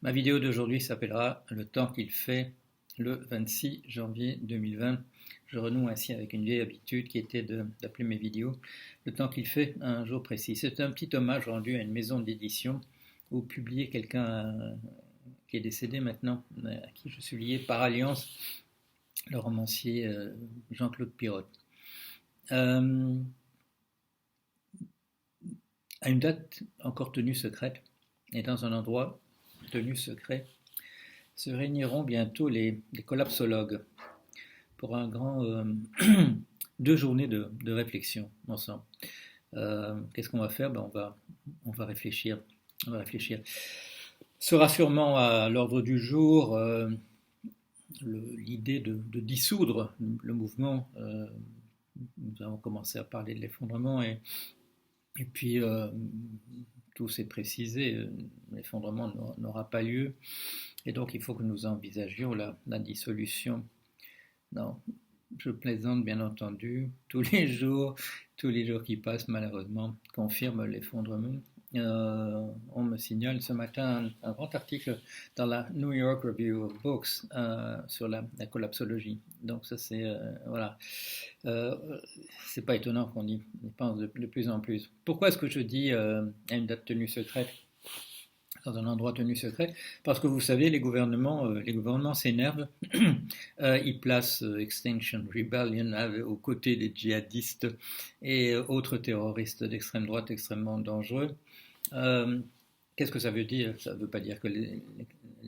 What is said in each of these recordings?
Ma vidéo d'aujourd'hui s'appellera Le temps qu'il fait le 26 janvier 2020. Je renoue ainsi avec une vieille habitude qui était d'appeler mes vidéos Le temps qu'il fait un jour précis. C'est un petit hommage rendu à une maison d'édition où publiait quelqu'un qui est décédé maintenant, à qui je suis lié par alliance, le romancier Jean-Claude Pirotte. À une date encore tenue secrète et dans un endroit tenu secret, se réuniront bientôt les collapsologues pour un grand 2 journées de réflexion ensemble. Qu'est-ce qu'on va faire? On va réfléchir. On va réfléchir. Sera sûrement à l'ordre du jour l'idée de dissoudre le mouvement. Nous avons commencé à parler de l'effondrement et puis tout s'est précisé. L'effondrement n'aura pas lieu. Et donc, il faut que nous envisagions la dissolution. Non, je plaisante, bien entendu. Tous les jours qui passent, malheureusement, confirment l'effondrement. On me signale ce matin un grand article dans la New York Review of Books sur la collapsologie. Donc ça c'est voilà, c'est pas étonnant qu'on y pense de plus en plus. Pourquoi est-ce que je dis à une date tenue secrète dans un endroit tenu secret? Parce que vous savez, les gouvernements s'énervent, ils placent Extinction Rebellion aux côtés des djihadistes et autres terroristes d'extrême droite extrêmement dangereux. Qu'est-ce que ça veut dire? Ça ne veut pas dire que les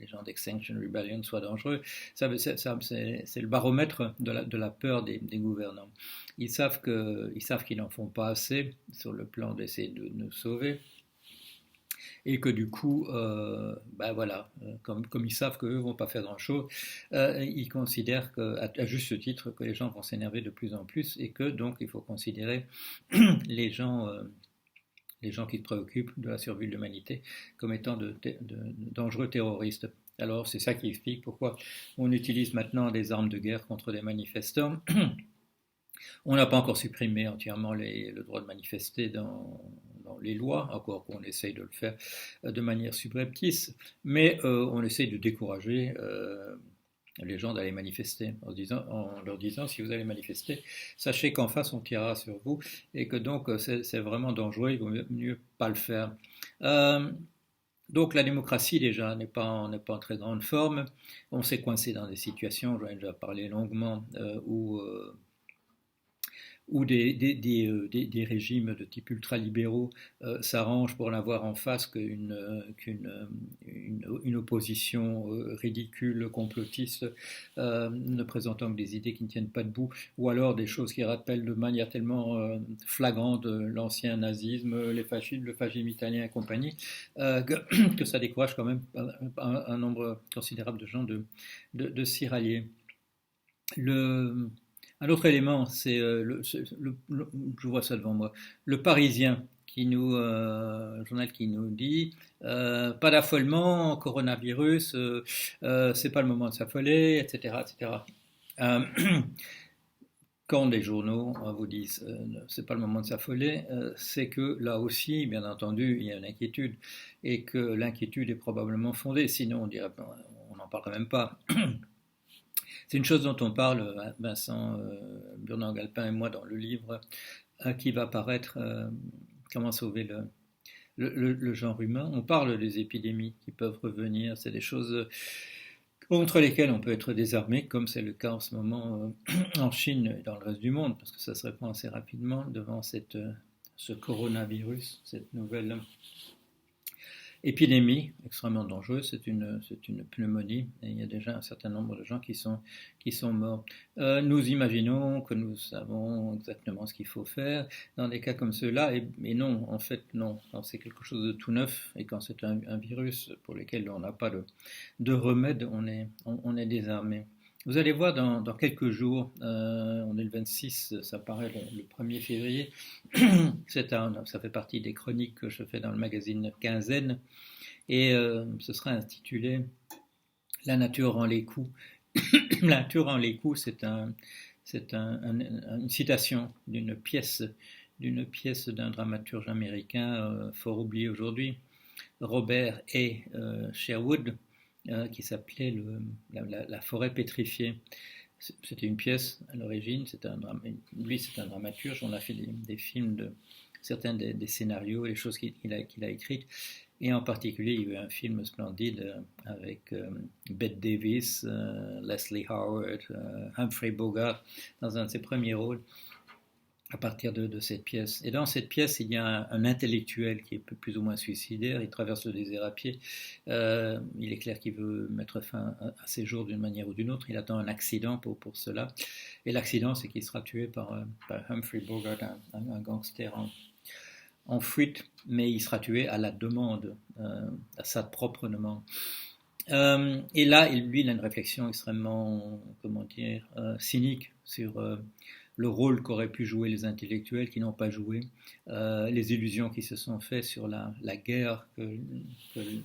gens d'Extinction Rebellion soient dangereux. C'est le baromètre de la peur des gouvernants. Ils savent qu'ils n'en font pas assez sur le plan d'essayer de nous sauver. Et que du coup, voilà, comme ils savent qu'eux ne vont pas faire grand-chose, ils considèrent à juste titre que les gens vont s'énerver de plus en plus et que donc il faut considérer les gens qui se préoccupent de la survie de l'humanité comme étant de dangereux terroristes. Alors c'est ça qui explique pourquoi on utilise maintenant des armes de guerre contre des manifestants. On n'a pas encore supprimé entièrement le droit de manifester dans les lois, encore qu'on essaye de le faire de manière subreptice, mais on essaye de décourager les gens d'aller manifester en leur disant si vous allez manifester, sachez qu'en face on tirera sur vous et que donc c'est vraiment dangereux, il vaut mieux pas le faire. Donc la démocratie déjà n'est pas en très grande forme. On s'est coincé dans des situations, j'en ai déjà parlé longuement, où des régimes de type ultralibéraux s'arrangent pour n'avoir en face qu'une opposition ridicule, complotiste, ne présentant que des idées qui ne tiennent pas debout, ou alors des choses qui rappellent de manière tellement flagrante l'ancien nazisme, le fascisme italien et compagnie, que ça décourage quand même un nombre considérable de gens de s'y rallier. Un autre élément, c'est je vois ça devant moi, le Parisien le journal qui nous dit pas d'affolement, coronavirus, c'est pas le moment de s'affoler, etc., etc. Quand les journaux vous disent c'est pas le moment de s'affoler, c'est que là aussi, bien entendu, il y a une inquiétude et que l'inquiétude est probablement fondée. Sinon, on n'en parlerait même pas. C'est une chose dont on parle, Vincent Burnand-Galpin et moi, dans le livre qui va paraître Comment sauver le genre humain. On parle des épidémies qui peuvent revenir, c'est des choses contre lesquelles on peut être désarmé, comme c'est le cas en ce moment en Chine et dans le reste du monde, parce que ça se répand assez rapidement devant ce coronavirus, cette nouvelle épidémie extrêmement dangereuse, c'est une pneumonie et il y a déjà un certain nombre de gens qui sont morts. Nous imaginons que nous savons exactement ce qu'il faut faire dans des cas comme ceux-là, et non, en fait non, quand c'est quelque chose de tout neuf et quand c'est un virus pour lequel on n'a pas de remède, on est désarmé. Vous allez voir dans quelques jours, on est le 26, ça paraît le 1er février, ça fait partie des chroniques que je fais dans le magazine Quinzaine, et ce sera intitulé La nature rend les coups. La nature rend les coups, c'est une citation d'une pièce d'un dramaturge américain fort oublié aujourd'hui, Robert et Sherwood, qui s'appelait la forêt pétrifiée. C'était une pièce à l'origine, lui c'est un dramaturge, on a fait des films de certains des scénarios, les choses qu'il a écrites, et en particulier il y a eu un film splendide avec Bette Davis, Leslie Howard, Humphrey Bogart, dans un de ses premiers rôles, à partir de cette pièce. Et dans cette pièce, il y a un intellectuel qui est plus ou moins suicidaire, il traverse le désert à pied, il est clair qu'il veut mettre fin à ses jours d'une manière ou d'une autre, il attend un accident pour cela, et l'accident c'est qu'il sera tué par Humphrey Bogart, un gangster en fuite, mais il sera tué à la demande, à sa propre demande. Et là, lui, il a une réflexion extrêmement, comment dire, cynique sur le rôle qu'auraient pu jouer les intellectuels qui n'ont pas joué, les illusions qui se sont faites sur la guerre que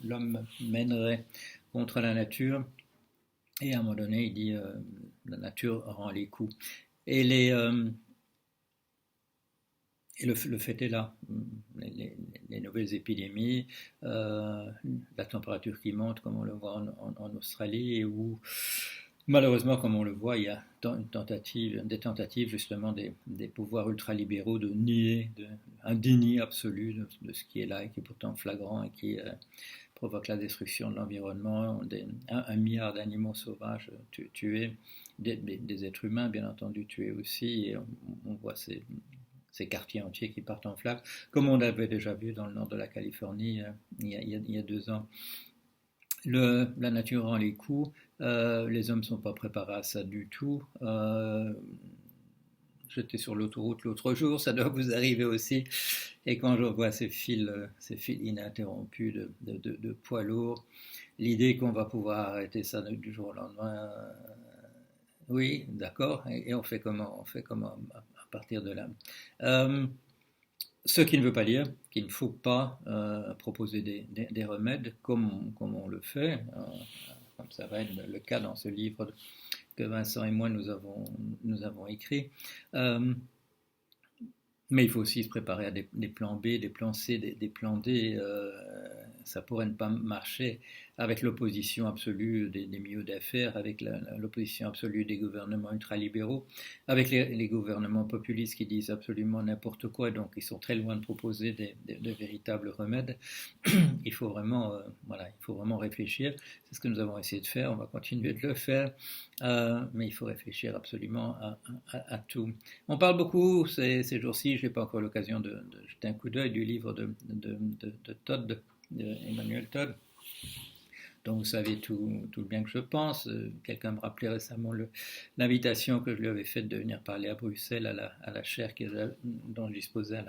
l'homme mènerait contre la nature. Et à un moment donné, il dit la nature rend les coups. Et le fait est là. Les nouvelles épidémies, la température qui monte, comme on le voit en Australie, et où malheureusement, comme on le voit, il y a des tentatives justement des pouvoirs ultralibéraux de nier, un déni absolu de ce qui est là et qui est pourtant flagrant et qui provoque la destruction de l'environnement, 1 milliard d'animaux sauvages tués, des êtres humains bien entendu tués aussi, et on voit ces quartiers entiers qui partent en flammes, comme on l'avait déjà vu dans le nord de la Californie il y a 2 ans. La nature rend les coups, les hommes ne sont pas préparés à ça du tout. J'étais sur l'autoroute l'autre jour, ça doit vous arriver aussi, et quand je vois ces fils ininterrompus de poids lourds, l'idée qu'on va pouvoir arrêter ça du jour au lendemain, oui, d'accord, et on fait comment à partir de là. Ce qui ne veut pas dire qu'il ne faut pas proposer des remèdes comme on le fait, comme ça va être le cas dans ce livre que Vincent et moi nous avons écrit. Mais il faut aussi se préparer à des plans B, des plans C, des plans D. Ça pourrait ne pas marcher avec l'opposition absolue des milieux d'affaires, avec l'opposition absolue des gouvernements ultralibéraux, avec les gouvernements populistes qui disent absolument n'importe quoi, donc ils sont très loin de proposer de véritables remèdes. Il faut vraiment réfléchir. C'est ce que nous avons essayé de faire, on va continuer de le faire, mais il faut réfléchir absolument à tout. On parle beaucoup ces jours-ci, je n'ai pas encore l'occasion de jeter un coup d'œil du livre de Todd, Emmanuel Todd, dont vous savez tout le bien que je pense. Quelqu'un me rappelait récemment l'invitation que je lui avais faite de venir parler à Bruxelles à la chaire dont je disposais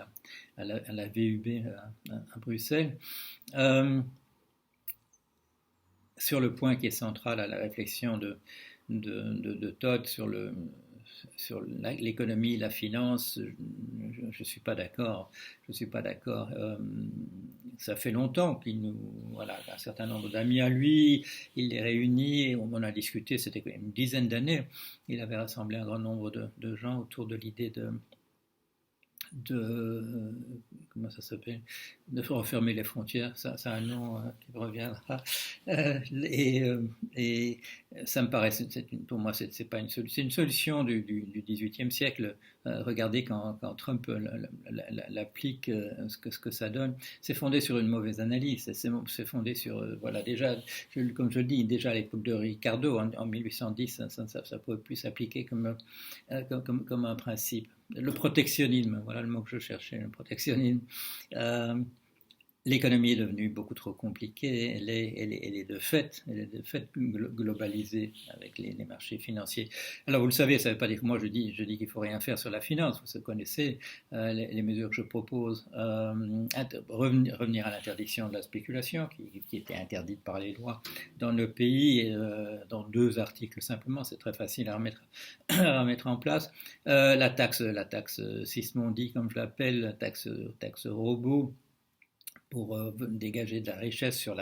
à la VUB à Bruxelles. Sur le point qui est central à la réflexion de Todd sur l'économie, la finance, je ne suis pas d'accord. Ça fait longtemps un certain nombre d'amis à lui, il les réunit, on en a discuté, c'était une dizaine d'années. Il avait rassemblé un grand nombre de gens autour de l'idée comment ça s'appelle, de refermer les frontières, ça a un nom qui me reviendra, et ça me paraît, pour moi c'est pas une solution, c'est une solution du XVIIIe siècle. Regardez quand Trump l'applique, ce que ça donne, c'est fondé sur une mauvaise analyse, c'est fondé sur, déjà, comme je le dis, déjà à l'époque de Ricardo, en 1810, ça pourrait plus s'appliquer comme un principe. Le protectionnisme, voilà le mot que je cherchais, le protectionnisme. L'économie est devenue beaucoup trop compliquée, elle est de fait globalisée avec les marchés financiers. Alors vous le savez, ça ne veut pas dire que moi je dis qu'il ne faut rien faire sur la finance, vous connaissez les mesures que je propose, revenir à l'interdiction de la spéculation qui était interdite par les lois dans le pays, dans 2 articles simplement, c'est très facile à remettre en place. La taxe Sismondi, comme je l'appelle, la taxe robot, pour dégager de la richesse de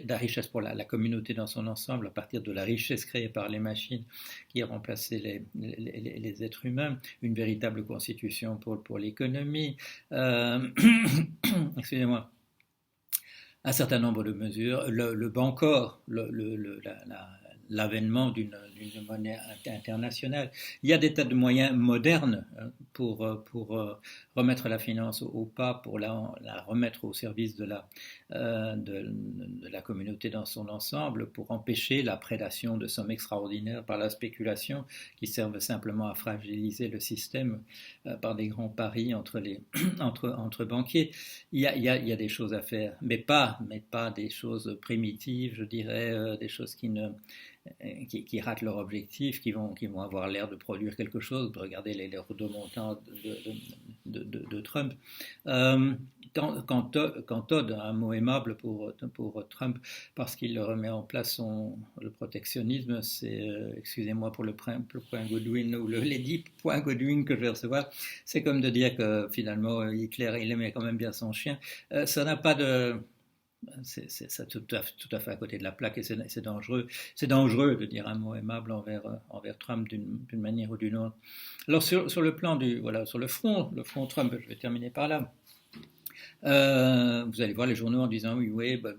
la richesse pour la communauté dans son ensemble à partir de la richesse créée par les machines qui a remplacé les êtres humains, une véritable constitution pour l'économie. Excusez-moi. un certain nombre de mesures, le Bancor, l'avènement d'une monnaie internationale. Il y a des tas de moyens modernes pour remettre la finance au pas, pour la remettre au service de la communauté dans son ensemble, pour empêcher la prédation de sommes extraordinaires par la spéculation qui servent simplement à fragiliser le système par des grands paris entre banquiers. Il y a des choses à faire, mais pas des choses primitives, je dirais, des choses qui ratent leur objectif, qui vont avoir l'air de produire quelque chose. Regardez les remontants de Trump. Quand Todd a un mot aimable pour Trump, parce qu'il remet en place le protectionnisme, c'est, excusez-moi pour le point Godwin ou les 10 points Godwin que je vais recevoir, c'est comme de dire que finalement Hitler, il aimait quand même bien son chien. Ça n'a pas de... C'est tout à fait à côté de la plaque et c'est dangereux. C'est dangereux de dire un mot aimable envers Trump d'une manière ou d'une autre. Alors sur le plan sur le front Trump, je vais terminer par là. Vous allez voir les journaux en disant oui, bah,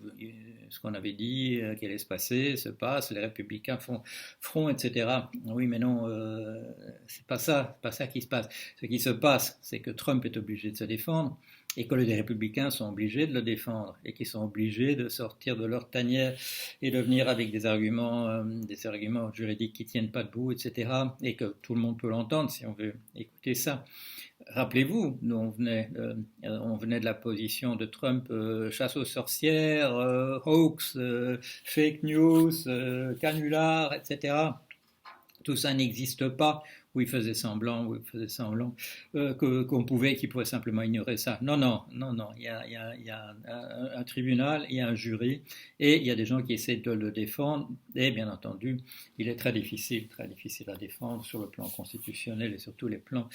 ce qu'on avait dit, qui allait se passe, les républicains font front, etc. Oui, mais non, c'est pas ça qui se passe. Ce qui se passe, c'est que Trump est obligé de se défendre et que les républicains sont obligés de le défendre et qu'ils sont obligés de sortir de leur tanière et de venir avec des arguments juridiques qui tiennent pas debout, etc. Et que tout le monde peut l'entendre si on veut écouter ça. Rappelez-vous, nous on venait de la position de Trump, chasse aux sorcières, hoax, fake news, canular, etc. Tout ça n'existe pas. Où il faisait semblant, qu'il pouvait simplement ignorer ça. Non. Il y a un tribunal, il y a un jury, et il y a des gens qui essaient de le défendre. Et bien entendu, il est très difficile à défendre sur le plan constitutionnel et sur tous les plans.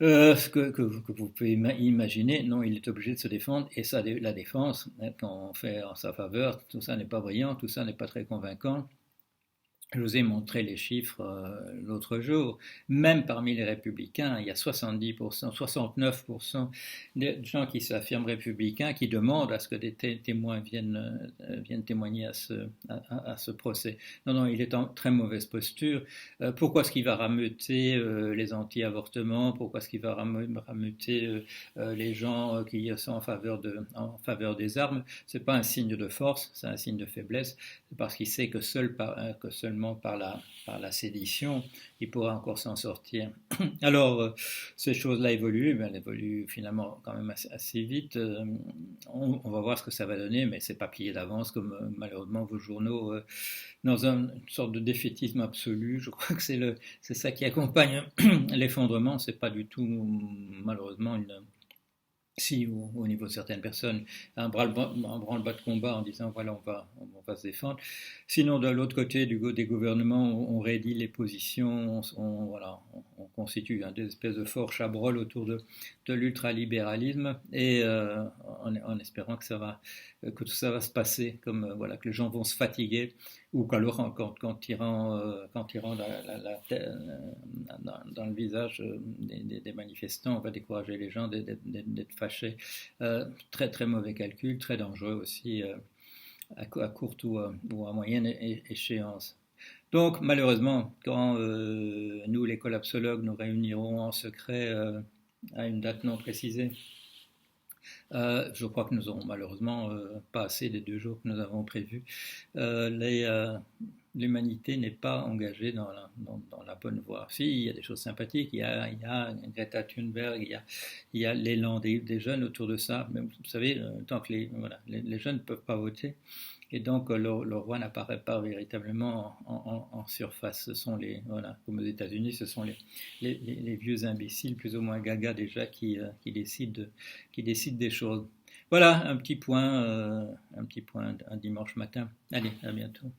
Ce que vous pouvez imaginer, non, il est obligé de se défendre, et ça, la défense, quand on fait en sa faveur, tout ça n'est pas brillant, tout ça n'est pas très convaincant. Je vous ai montré les chiffres l'autre jour. Même parmi les républicains, il y a 70%, 69% de gens qui s'affirment républicains qui demandent à ce que des témoins viennent témoigner à ce procès. Non, il est en très mauvaise posture. Pourquoi est-ce qu'il va rameuter les anti-avortements? Pourquoi est-ce qu'il va rameuter les gens qui sont en faveur des armes? C'est pas un signe de force, c'est un signe de faiblesse. C'est parce qu'il sait que seulement par la sédition, il pourra encore s'en sortir. Alors, ces choses-là évoluent, elles évoluent finalement quand même assez vite. On va voir ce que ça va donner, mais c'est pas plié d'avance comme malheureusement vos journaux, dans une sorte de défaitisme absolu. Je crois que c'est ça qui accompagne l'effondrement. C'est pas du tout malheureusement si au niveau de certaines personnes, un branle-bas de combat en disant voilà on va se défendre. Sinon de l'autre côté des gouvernements, on raidit les positions, on constitue des espèces de forts chabrol autour de l'ultralibéralisme et en espérant que tout ça va se passer, comme que les gens vont se fatiguer ou qu'alors qu'en tirant dans le visage des manifestants, on va décourager les gens d'être fâchés. Très très mauvais calcul, très dangereux aussi à courte ou à moyenne échéance. Donc malheureusement, quand nous les collapsologues nous réunirons en secret à une date non précisée, je crois que nous n'aurons malheureusement pas assez des 2 jours que nous avons prévus. L'humanité n'est pas engagée dans la bonne voie. Si, il y a des choses sympathiques, il y a Greta Thunberg, il y a l'élan des jeunes autour de ça. Mais vous savez, tant que les jeunes ne peuvent pas voter, et donc leur voix n'apparaît pas véritablement en surface. Ce sont comme aux États-Unis, ce sont les vieux imbéciles, plus ou moins gaga déjà, qui décident des choses. Voilà, un petit point un dimanche matin. Allez, à bientôt.